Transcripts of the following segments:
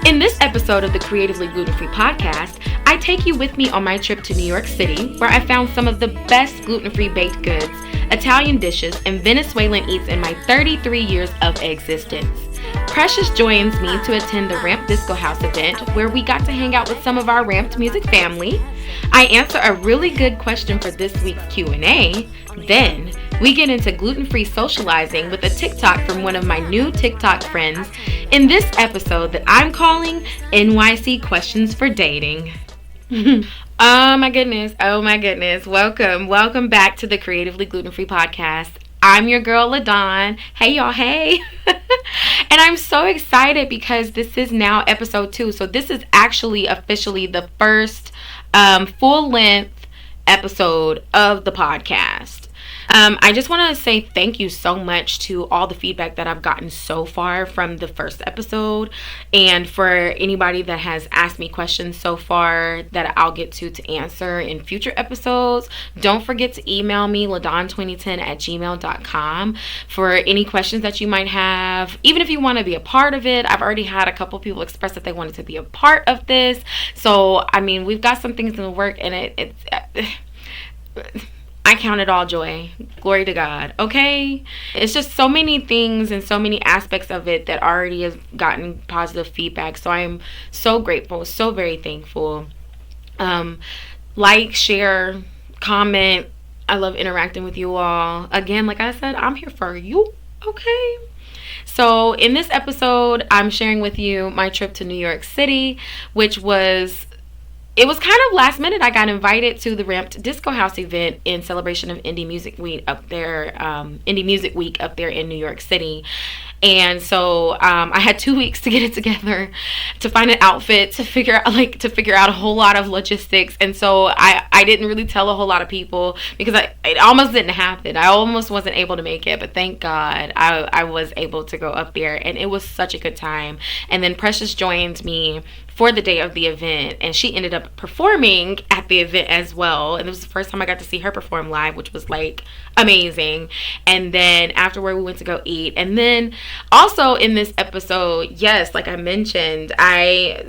In this episode of the Creatively Gluten-Free podcast, I take you with me on my trip to New York City, where I found some of the best gluten-free baked goods, Italian dishes, and Venezuelan eats in my 33 years of existence. Precious joins me to attend the Ramp Disco House event, where we got to hang out with some of our Ramped music family. I answer a really good question for this week's Q&A. Then, we get into gluten-free socializing with a TikTok from one of my new TikTok friends in this episode that I'm calling NYC Questions for Dating. Oh my goodness. Welcome back to the Creatively Gluten-Free podcast. I'm your girl, LaDawn. Hey, y'all. Hey. And I'm so excited because this is now episode 2. So this is actually officially the first full-length episode of the podcast. I just want to say thank you so much to all the feedback that I've gotten so far from the first episode, and for anybody that has asked me questions so far that I'll get to answer in future episodes. Don't forget to email me, ladon2010@gmail.com, for any questions that you might have, even if you want to be a part of it. I've already had a couple people express that they wanted to be a part of this, so I mean, we've got some things in the work, and I count it all joy. Glory to God. Okay? It's just so many things and so many aspects of it that already has gotten positive feedback. So I'm so grateful, so very thankful. Like, share, comment. I love interacting with you all. Again, like I said, I'm here for you. Okay? So in this episode, I'm sharing with you my trip to New York City, which was... It was kind of last minute. I got invited to the Ramped Disco House event in celebration of Indie Music Week up there, in New York City. And so I had 2 weeks to get it together, to find an outfit, to figure out a whole lot of logistics. And so I didn't really tell a whole lot of people because it almost didn't happen. I almost wasn't able to make it, but thank God I was able to go up there, and it was such a good time. And then Precious joined me for the day of the event, and she ended up performing at the event as well, and it was the first time I got to see her perform live, which was like amazing. And then afterward we went to go eat, and then also in this episode, yes, like I mentioned, I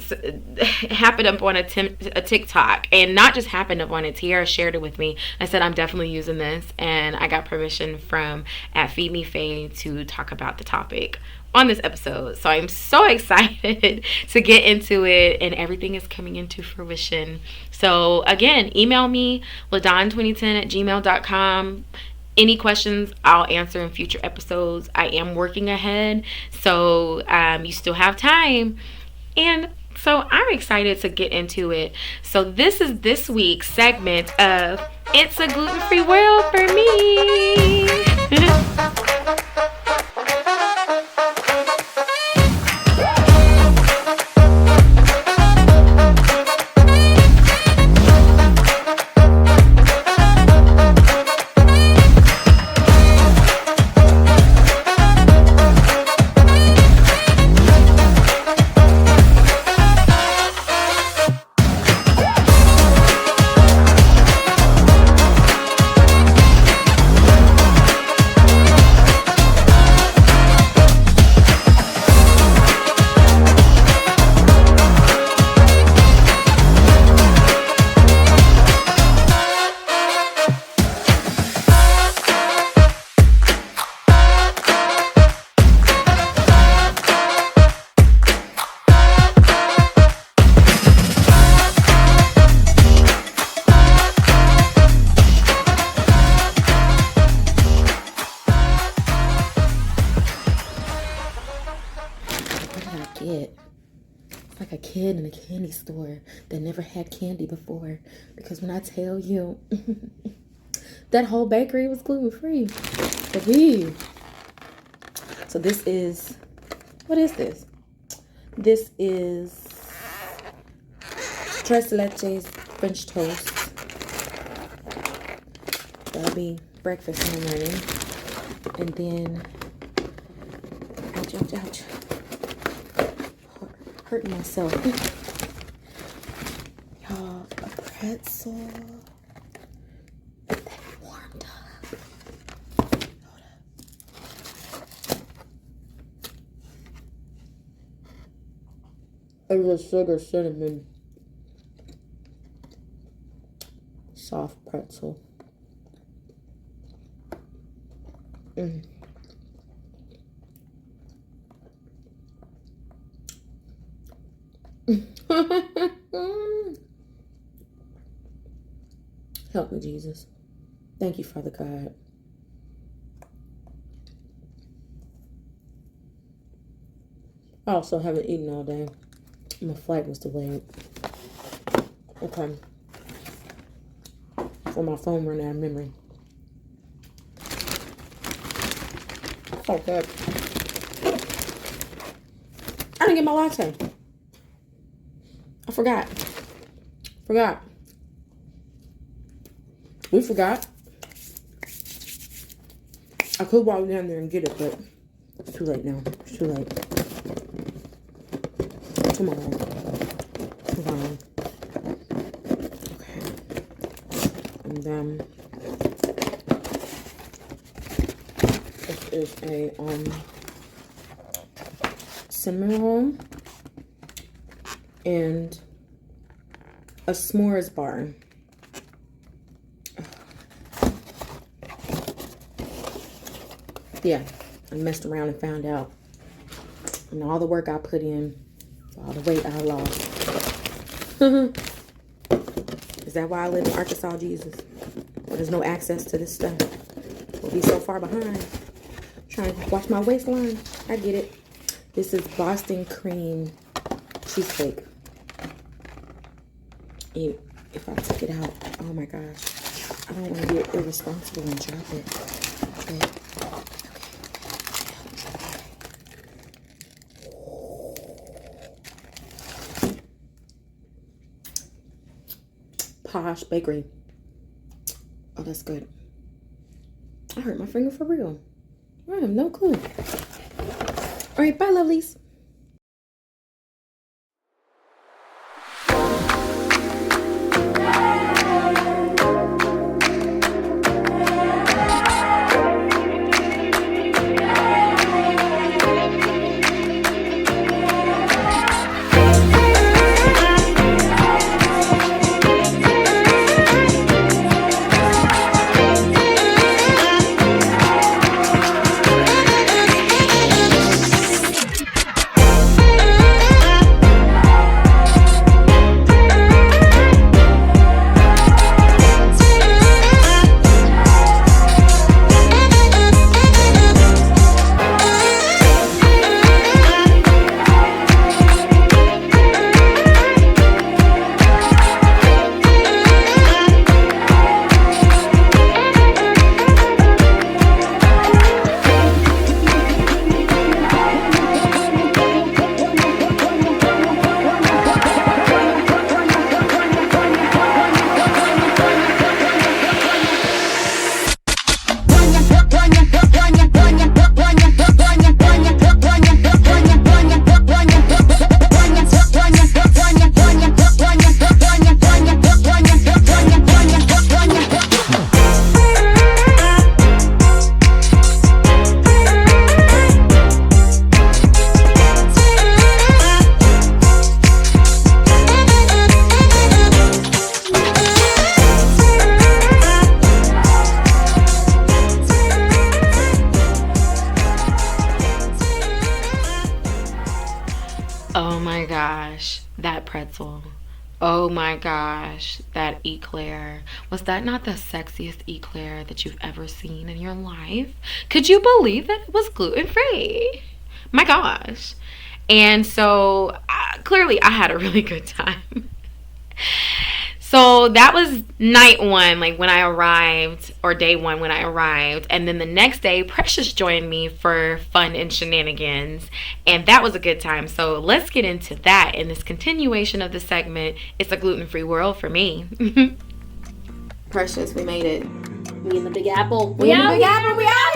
happened upon a TikTok, and not just happened upon it, Tiara shared it with me. I said I'm definitely using this, and I got permission from @FeedMeFaye to talk about the topic on this episode. So I'm so excited to get into it, and everything is coming into fruition. So again, email me, ladon2010@gmail.com. Any questions I'll answer in future episodes. I am working ahead, so you still have time. And so I'm excited to get into it. So this is this week's segment of It's a Gluten-Free World for Me. In a candy store that never had candy before, because when I tell you that whole bakery was gluten-free. So this is, what is this? This is tres leches French toast. That'll be breakfast in the morning. And then ouch. Hurting myself. Y'all, a pretzel. Get that warmed up. Hold up. It's a sugar cinnamon soft pretzel. Help me, Jesus. Thank you, Father God. I also haven't eaten all day. My flight was delayed. Okay. So my phone ran out of memory. So good. I didn't get my latte. I forgot. We forgot. I could walk down there and get it, but it's too late now. It's too late. Tomorrow. Okay. And then this is a cinnamon roll and a s'mores bar. Yeah, I messed around and found out. And all the work I put in, all the weight I lost. Is that why I live in Arkansas, Jesus? There's no access to this stuff. We'll be so far behind. Trying to watch my waistline. I get it. This is Boston cream cheesecake. If I took it out, oh my gosh. I don't want to get irresponsible and drop it. Okay. Posh bakery. Oh, that's good. I hurt my finger for real. I have no clue. All right, bye, lovelies. Oh my gosh, that pretzel. Oh my gosh, that eclair. Was that not the sexiest eclair that you've ever seen in your life? Could you believe that it was gluten-free? My gosh. And so clearly I had a really good time. So that was night one, like when I arrived, or day one when I arrived. And then the next day, Precious joined me for fun and shenanigans. And that was a good time. So let's get into that in this continuation of the segment. It's a gluten-free world for me. Precious, we made it. We in the Big Apple. We in the Big Apple. We out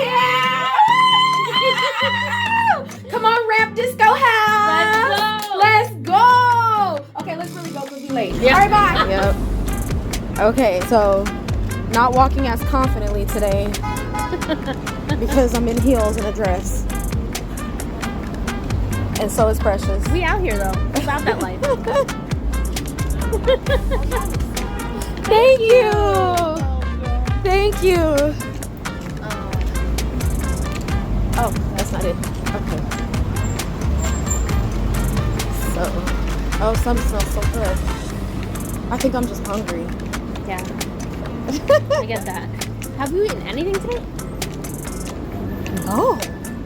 here. Come on, rap disco house. Let's go. Okay, let's really go because we're late. Yep. All right, bye. Yep. Okay, so not walking as confidently today because I'm in heels and a dress. And so is Precious. We out here though. It's about that life. Thank you. Thank you. Oh, that's not it. Okay. So, oh, some smells so good. I think I'm just hungry. Yeah. I get that. Have you eaten anything today? No.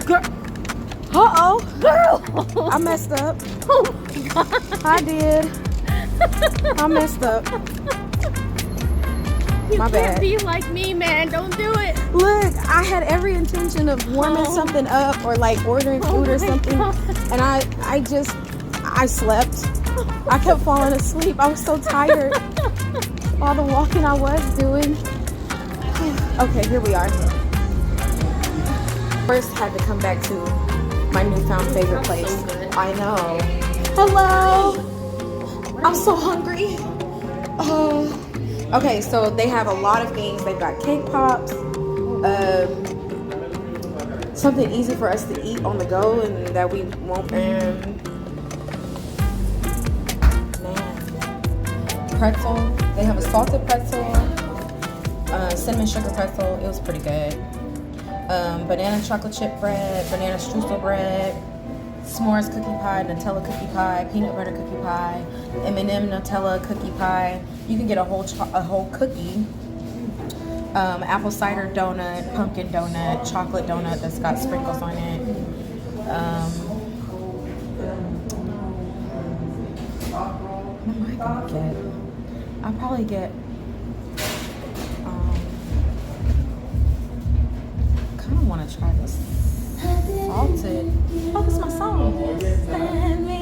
Girl. Uh-oh. Girl! I messed up. Oh my God. I did. I messed up. You My can't bad. be like me, man. Don't do it. Look, I had every intention of warming something up or like ordering food or something. God. And I slept. I kept falling asleep. I was so tired. All the walking I was doing. Okay, here we are. First had to come back to my newfound favorite place. So good. I know. Hello. I'm so hungry. Okay, so they have a lot of things. They've got cake pops. Something easy for us to eat on the go and that we won't. Pretzel. They have a salted pretzel, cinnamon sugar pretzel. It was pretty good. Banana chocolate chip bread, banana streusel bread, s'mores cookie pie, Nutella cookie pie, peanut butter cookie pie, M&M Nutella cookie pie. You can get a whole cookie. Apple cider donut, pumpkin donut, chocolate donut that's got sprinkles on it. What am I gonna get? I'll probably get kind of want to try this salted. Oh, this is my song. Stand me.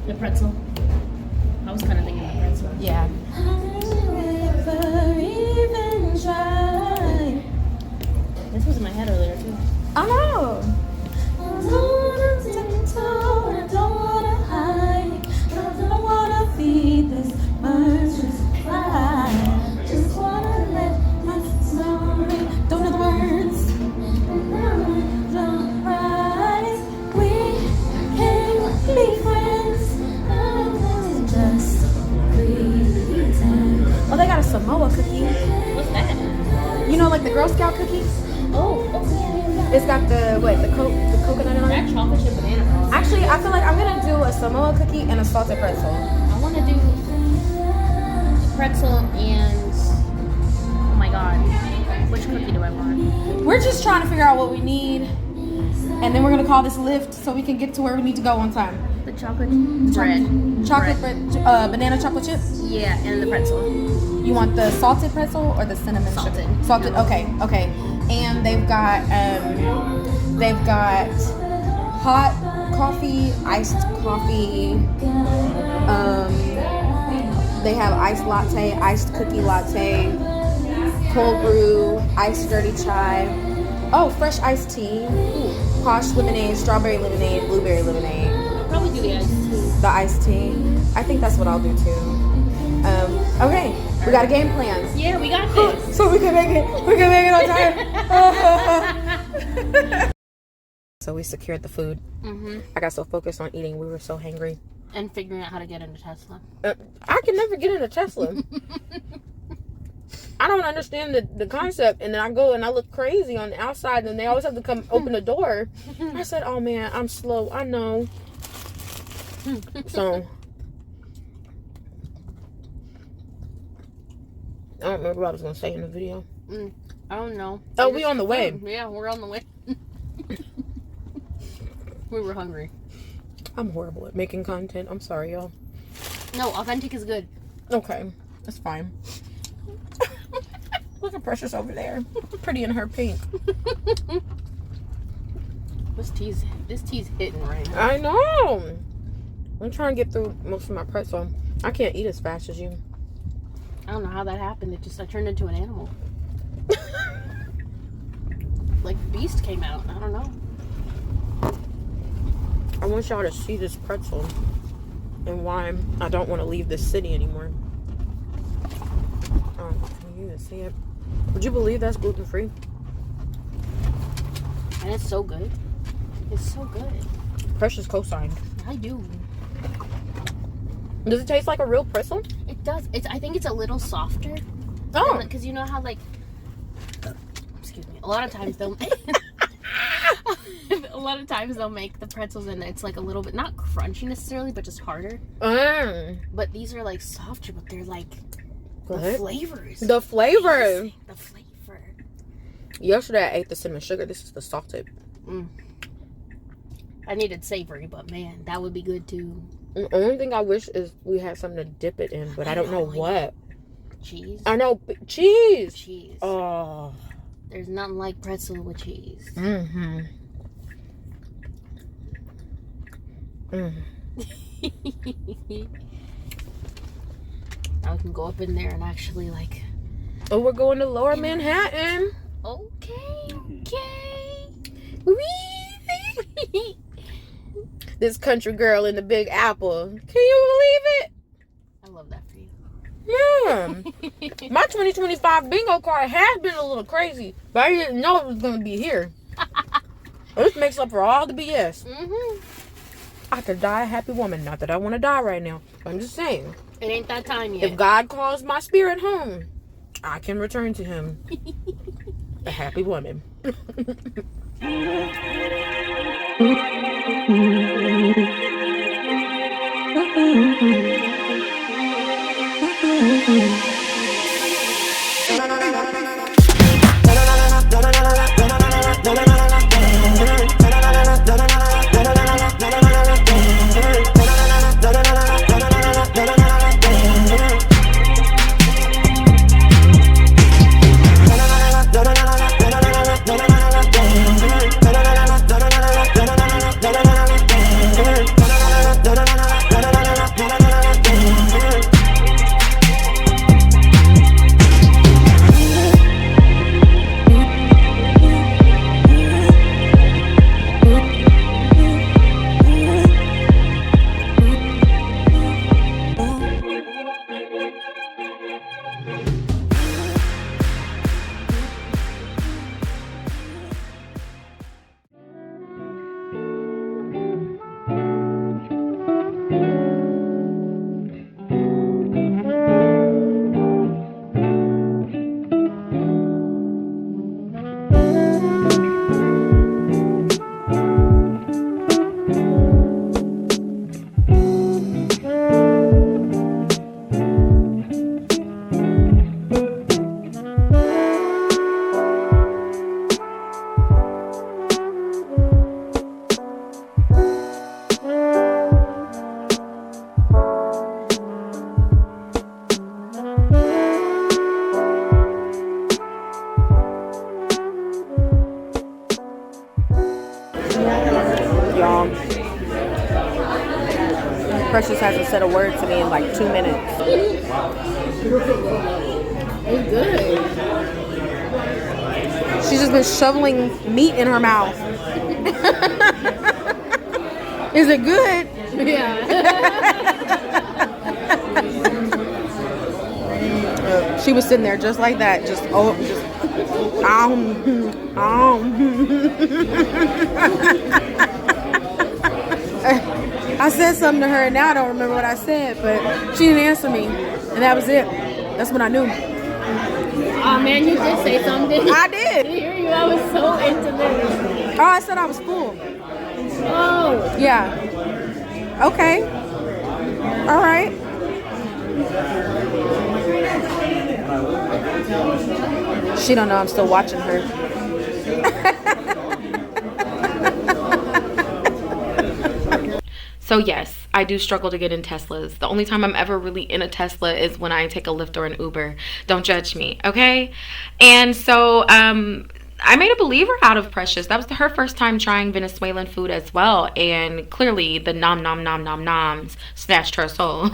The pretzel. I was kind of thinking of the pretzel. Yeah. Never even try. This was in my head earlier too. I know. I don't wanna hide. I don't wanna feed this bird just fly. Just wanna let my story. Don't know the words. Don't rise. We can be friends. Just pretend. Oh, they got a Samoa cookie. What's that? You know, like the Girl Scout cookies. Oh, It's got the coconut on that it. chocolate chip banana bread. Actually, I feel like I'm gonna do a Samoa cookie and a salted pretzel. I want to do pretzel and oh my god, which cookie do I want? We're just trying to figure out what we need, and then we're gonna call this Lyft so we can get to where we need to go on time. The chocolate bread. Chocolate bread, banana chocolate chip. Yeah, and the pretzel. You want the salted pretzel or the cinnamon Salted. sugar? Salted. Okay. And they've got hot coffee, iced coffee. They have iced latte, iced cookie latte, cold brew, iced dirty chai. Oh, fresh iced tea. Posh lemonade, strawberry lemonade, blueberry lemonade. I'll probably do the iced tea. The iced tea. I think that's what I'll do too. Okay, we got a game plan. Yeah, we got this. So we can make it on time. So we secured the food. I got so focused on eating, we were so hangry. And figuring out how to get into Tesla. I can never get into Tesla. I don't understand the concept, and then I go and I look crazy on the outside, and they always have to come open the door. I said, oh man, I'm slow. I know. So I don't remember what I was going to say in the video. I don't know. Oh, we on the way. Yeah, we're on the way. We were hungry. I'm horrible at making content. I'm sorry, y'all. No, authentic is good. Okay, that's fine. Look at Precious over there. Pretty in her pink. This tea's hitting right now. I know. I'm trying to get through most of my pretzel. I can't eat as fast as you. I don't know how that happened. I turned into an animal. Like Beast came out. I don't know. I want y'all to see this pretzel and why I don't want to leave this city anymore. Oh, can you even see it? Would you believe that's gluten-free? And it's so good. It's so good. Precious co-signed. I do. Does it taste like a real pretzel? It does. I think it's a little softer. Oh. Because you know how, like... Excuse me. A lot of times they'll... A lot of times they'll make the pretzels and it's like a little bit, not crunchy necessarily, but just harder. But these are like softer, but they're like the flavors. The flavor. Yes, the flavor. Yesterday I ate the cinnamon sugar. This is the salted. I needed savory, but man, that would be good too. The only thing I wish is we had something to dip it in, but I don't know what. Cheese? I know. Cheese. Cheese. Oh. There's nothing like pretzel with cheese. Mm-hmm. Now we can go up in there and actually like... Oh, we're going to Lower Manhattan. Okay. This country girl in the Big Apple. Can you believe it? I love that for you. Yeah. My 2025 bingo card has been a little crazy, but I didn't know it was going to be here. This makes up for all the BS. I could die a happy woman. Not that I want to die right now. I'm just saying. It ain't that time yet. If God calls my spirit home, I can return to him a happy woman. Precious hasn't said a word to me in like 2 minutes. It's good. She's just been shoveling meat in her mouth. Is it good? Yeah. She was sitting there just like that, just I said something to her and now I don't remember what I said, but she didn't answer me, and that was it. That's when I knew. Oh man, you did say something. I did. I hear you. I was so into this. Oh, I said I was full. Oh. Yeah. Okay. All right. She don't know I'm still watching her. So yes, I do struggle to get in Teslas. The only time I'm ever really in a Tesla is when I take a Lyft or an Uber. Don't judge me, okay? And so I made a believer out of Precious. That was her first time trying Venezuelan food as well. And clearly the nom nom nom nom noms snatched her soul.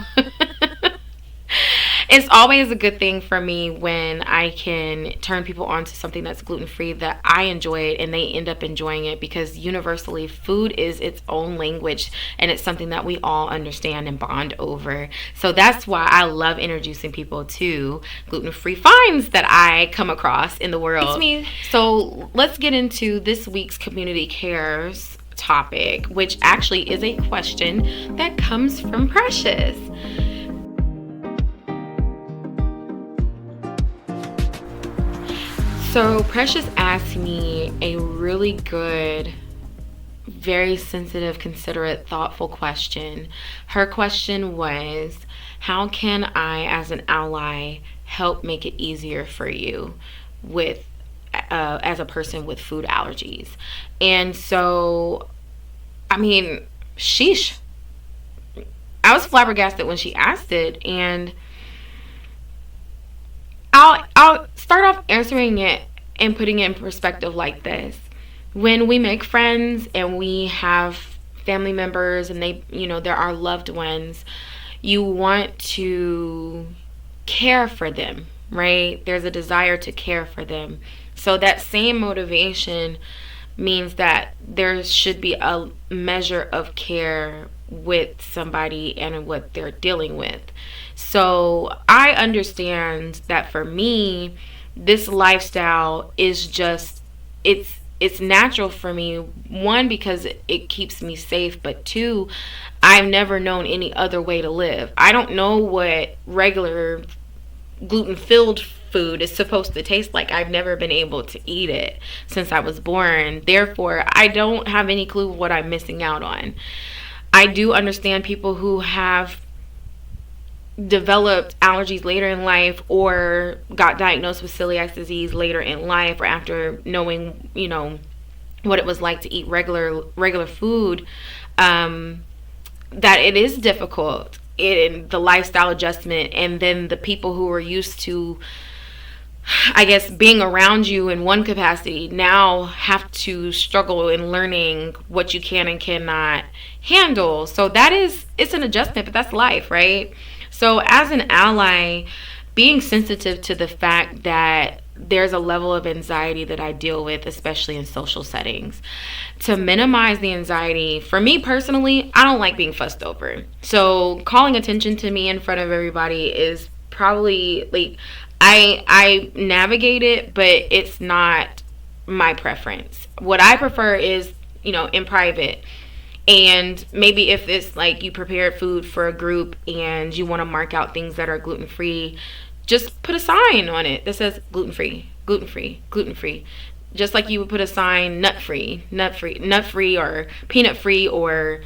It's always a good thing for me when I can turn people on to something that's gluten-free that I enjoy it and they end up enjoying it, because universally food is its own language and it's something that we all understand and bond over. So that's why I love introducing people to gluten-free finds that I come across in the world. It's me. So let's get into this week's community cares topic, which actually is a question that comes from Precious. So Precious asked me a really good, very sensitive, considerate, thoughtful question. Her question was, how can I, as an ally, help make it easier for you with as a person with food allergies? And so, I mean, sheesh. I was flabbergasted when she asked it, and I'll start off answering it and putting it in perspective like this. When we make friends and we have family members and they're our loved ones, you want to care for them, right? There's a desire to care for them. So that same motivation means that there should be a measure of care with somebody and what they're dealing with. So I understand that for me, this lifestyle is just, it's natural for me. One, because it keeps me safe, but two, I've never known any other way to live. I don't know what regular gluten-filled food is supposed to taste like. I've never been able to eat it since I was born. Therefore, I don't have any clue what I'm missing out on. I do understand people who have developed allergies later in life or got diagnosed with celiac disease later in life, or after knowing, what it was like to eat regular food, that it is difficult in the lifestyle adjustment. And then the people who are used to, I guess, being around you in one capacity now have to struggle in learning what you can and cannot handle. So it's an adjustment, but that's life, right? So as an ally, being sensitive to the fact that there's a level of anxiety that I deal with, especially in social settings. To minimize the anxiety, for me personally, I don't like being fussed over. So calling attention to me in front of everybody is probably, like, I navigate it, but it's not my preference. What I prefer is, in private. And maybe if it's like you prepared food for a group and you want to mark out things that are gluten-free, just put a sign on it that says gluten-free, gluten-free, gluten-free. Just like you would put a sign nut-free, nut-free, nut-free, or peanut-free, or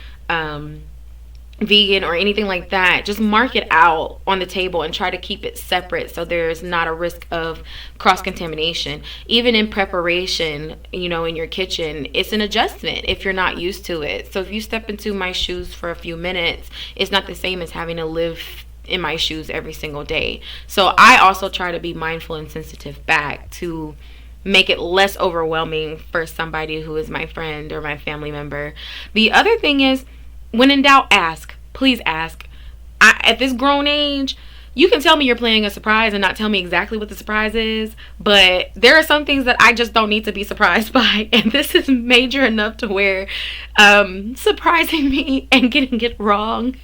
vegan, or anything like that. Just mark it out on the table and try to keep it separate so there's not a risk of cross-contamination. Even in preparation, in your kitchen, it's an adjustment if you're not used to it. So if you step into my shoes for a few minutes, it's not the same as having to live in my shoes every single day. So I also try to be mindful and sensitive back to make it less overwhelming for somebody who is my friend or my family member. The other thing is, when in doubt, ask. Please ask. At this grown age, you can tell me you're planning a surprise and not tell me exactly what the surprise is, but there are some things that I just don't need to be surprised by, and this is major enough to where surprising me and getting it wrong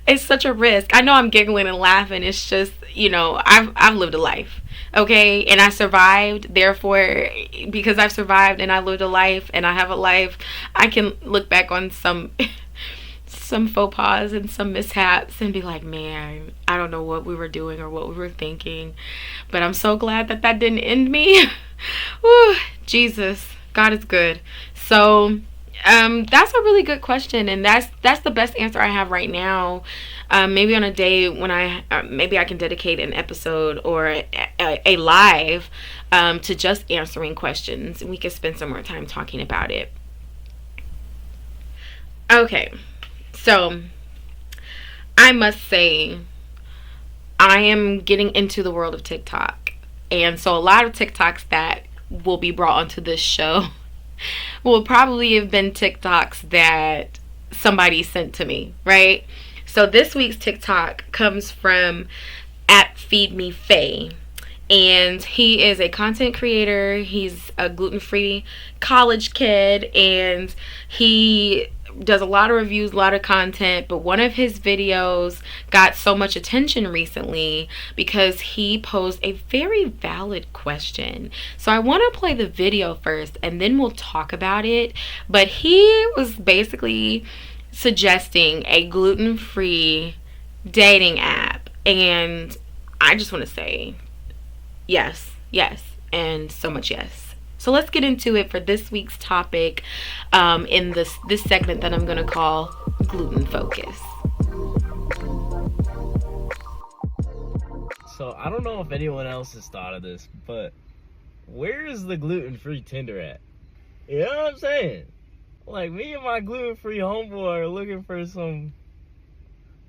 it's such a risk. I know I'm giggling and laughing. It's just, I've lived a life. Okay, and I survived. Therefore, because I've survived and I lived a life and I have a life, I can look back on some faux pas and some mishaps and be like, man, I don't know what we were doing or what we were thinking, but I'm so glad that didn't end me. Whew, Jesus, God is good. So that's a really good question, and that's the best answer I have right now. Maybe on a day when maybe I can dedicate an episode or a live to just answering questions, and we can spend some more time talking about it. Okay, so I must say I am getting into the world of TikTok, and so a lot of TikToks that will be brought onto this show will probably have been TikToks that somebody sent to me, right? So this week's TikTok comes from @FeedMeFaye, And he is a content creator. He's a gluten-free college kid, and he does a lot of reviews, a lot of content. But one of his videos got so much attention recently because he posed a very valid question. So I want to play the video first and then we'll talk about it. But he was basically suggesting a gluten-free dating app, and I just want to say yes, and so much yes. So let's get into it for this week's topic in this segment that I'm going to call Gluten Focus. So I don't know if anyone else has thought of this, but where is the gluten-free Tinder at? You know what I'm saying? Like, me and my gluten-free homeboy are looking for some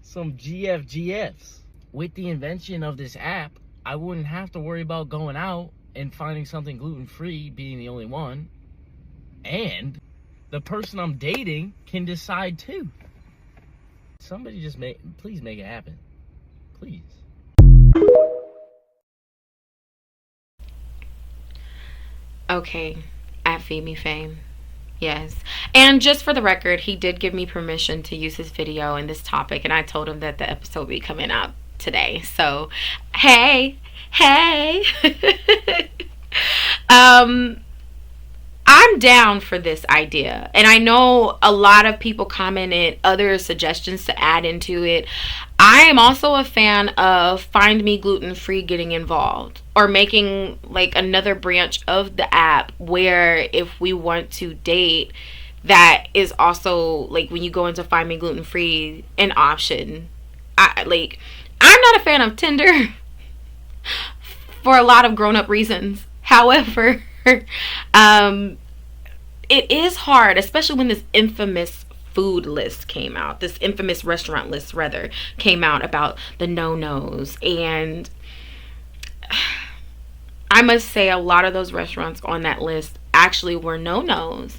GFGFs. With the invention of this app, I wouldn't have to worry about going out and finding something gluten-free being the only one. And the person I'm dating can decide too. Somebody just please make it happen. Please. Okay, at Feed Me Fame. Yes. And just for the record, he did give me permission to use his video in this topic, and I told him that the episode would be coming out today. So, hey. I'm down for this idea. And I know a lot of people commented other suggestions to add into it. I am also a fan of Find Me Gluten Free getting involved, or making like another branch of the app where if we want to date, that is also like when you go into Find Me Gluten Free an option. I'm not a fan of Tinder for a lot of grown-up reasons. However, it is hard, especially when this infamous food list came out. This infamous restaurant list, rather, came out about the no-nos. And I must say a lot of those restaurants on that list actually were no-nos.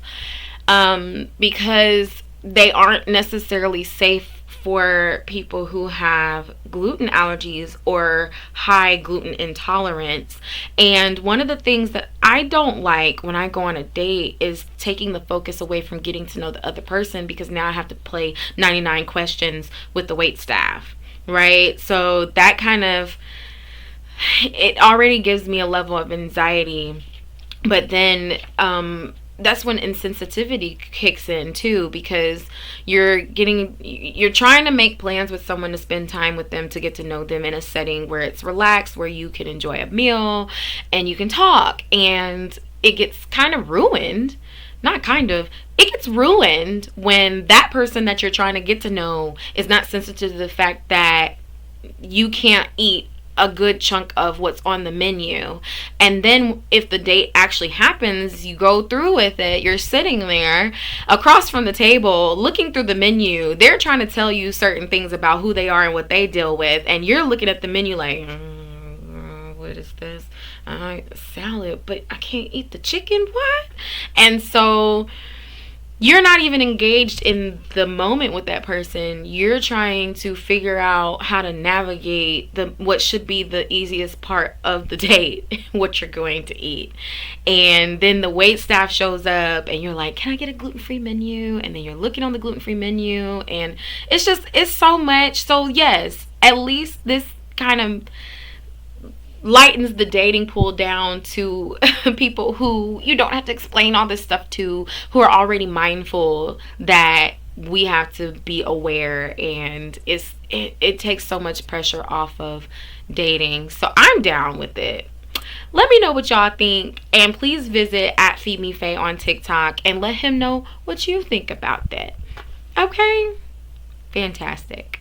Because they aren't necessarily safe for people who have gluten allergies or high gluten intolerance. And one of the things that I don't like when I go on a date is taking the focus away from getting to know the other person, because now I have to play 99 questions with the wait staff, right? So that kind of, it already gives me a level of anxiety. But then that's when insensitivity kicks in too, because you're trying to make plans with someone to spend time with them, to get to know them in a setting where it's relaxed, where you can enjoy a meal and you can talk, and it gets kind of ruined. Not kind of, it gets ruined when that person that you're trying to get to know is not sensitive to the fact that you can't eat a good chunk of what's on the menu. And then if the date actually happens, you go through with it, you're sitting there across from the table looking through the menu. They're trying to tell you certain things about who they are and what they deal with, and you're looking at the menu like, what is this? Salad, but I can't eat the chicken. What? And so you're not even engaged in the moment with that person. You're trying to figure out how to navigate what should be the easiest part of the date, what you're going to eat. And then the wait staff shows up and you're like, can I get a gluten-free menu? And then you're looking on the gluten-free menu, and it's so much. So yes, at least this kind of lightens the dating pool down to people who you don't have to explain all this stuff to, who are already mindful that we have to be aware, and it takes so much pressure off of dating. So I'm down with it. Let me know what y'all think, and please visit at Feed Me Faye on TikTok and let him know what you think about that. Okay? Fantastic.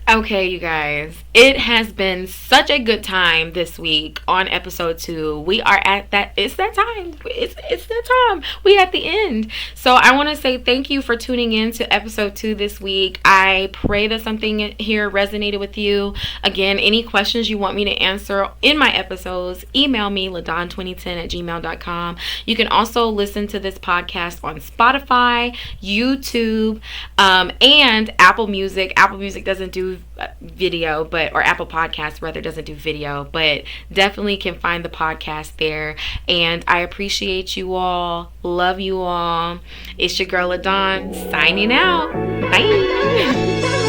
Okay, you guys, it has been such a good time this week on episode 2. We are at that, it's that time. It's that time. We at the end. So I want to say thank you for tuning in to episode 2 this week. I pray that something here resonated with you. Again, any questions you want me to answer in my episodes, email me, ladon2010@gmail.com. You can also listen to this podcast on Spotify, YouTube, and Apple Music. Apple Music doesn't do do video, or Apple Podcasts rather doesn't do video, but definitely can find the podcast there. And I appreciate you all. Love you all. It's your girl Adon signing out. Bye.